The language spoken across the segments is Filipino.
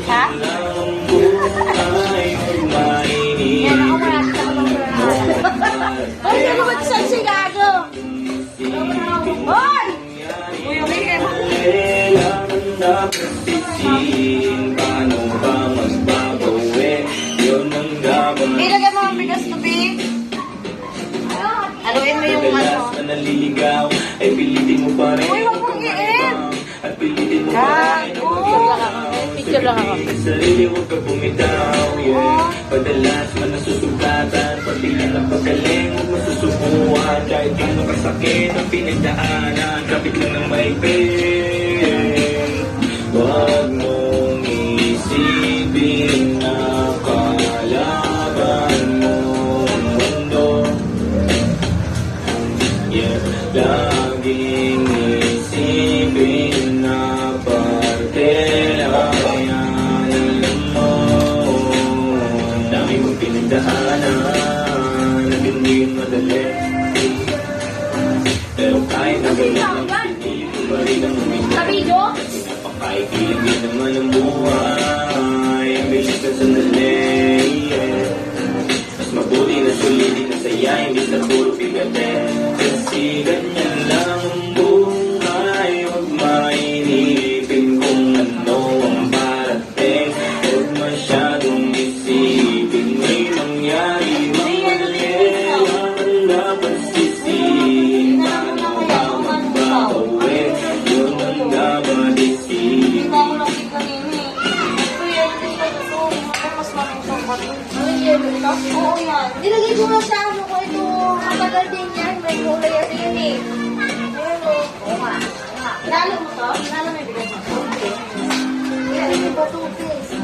Ha? Yan ako marami sa mga Hoy, ano ba sa sigago? Hoy! Uy, umikim. Ilagay mo ang bigas to be. Haluin mo yung ano. Naliligaw ay pilitin mo pa rin. Uy, wag mong iin. At pilitin mo pa rin. Picture lang ako. Sarili huwag ka bumitaw, yeah. Padalas man nasusugatan, pati lang ang paggaling huwag masusubuhan. Kahit gano'n kasakit ang pinagdaanan, kapit lang ng maipin. Huwag mong isipin na kalaban mo ang mundo. Yeah, laging isipin na parte lang yan mo. Dami mong pinagdaanan at hindi yun madali. Pero kahit na ganun ang pinili ko pa rin ang umiyak. Sa video? Napakaikilig naman ang buhay. Ang bilis na sandali, yeah. Mas mabuti na sulitin na saya, hindi na puro bigatin. Kasi ganyan lang ang buhay. Huwag mainipin kung ano ang parating. Huwag masyadong isipin may nangyari mang mali. Ang dapat sisihin, paano ka magbabawi? Yun ang dapat isipin. Hindi ako lang kanina eh. Kuya, hindi ka ito. Mas maraming sangkat. Oo yan. Nilagay ko nga sa ano ko ito. Matagal din yan. May kulay yan yan eh. Pero, oo nga. Lalo mo to? Lalo may bigay mo. Okay. Yan, ito ba 2 piece?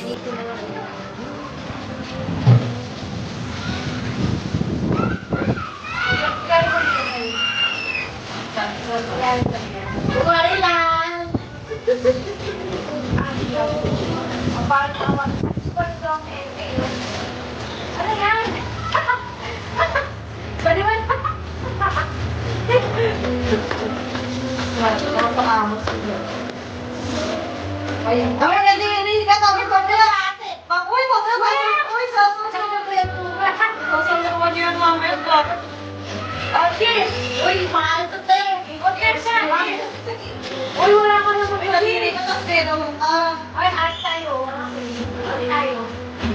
Dito na lang. Kumari lang. Ang parang ano yan? Baliwan. Nakapakamos sila. Ayun. Ay, hindi ka tawag ko nila. Uy, uy, sasabi ko yan po. Sasabi ko yan namin. Okay. Uy, mahal to te. Okay, sir. Uy, wala ka naman. Uy, ka kasi. Ay, at tayo.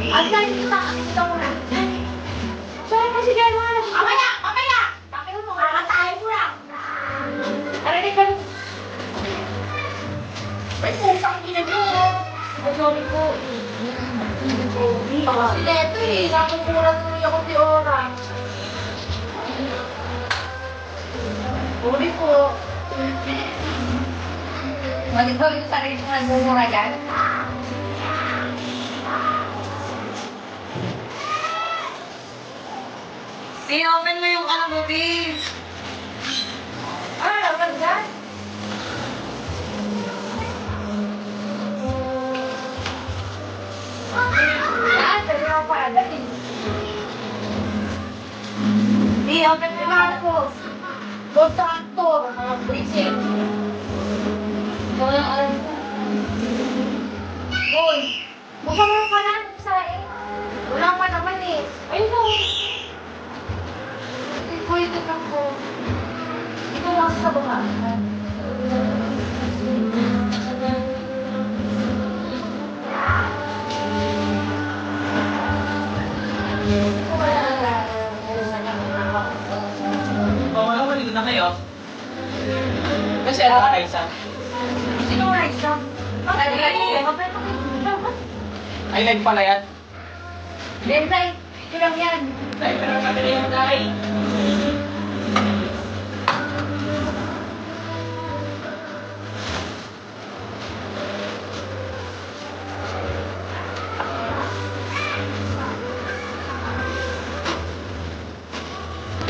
At tayo, kita mo na. Sorry kasi dyan mo. Mamaya. Takin mo, kakatayin mo lang. Narinig ka. May putang ina nyo. Sorry po. Sila ito eh. Nakukulan tuloy ako si Ora. Uli po. Mag-ikaw yung sarili mo nagmumura dyan. Open mo yung ano mo, B. Open dyan? Sabi ako pa, dating. Open mo yung ano ko. Contractor, mga buisit. Mga alam ko. Boy, baka mo pa lang sa wala pa naman eh. Ayun o. Pwede lang po. Ito lang sa baba. Maligo na kayo. Kasi ano ka isa? Sino nga isa? Ay, like pala yan. Dentay, ito lang yan. Ay, pero kami na yung guy.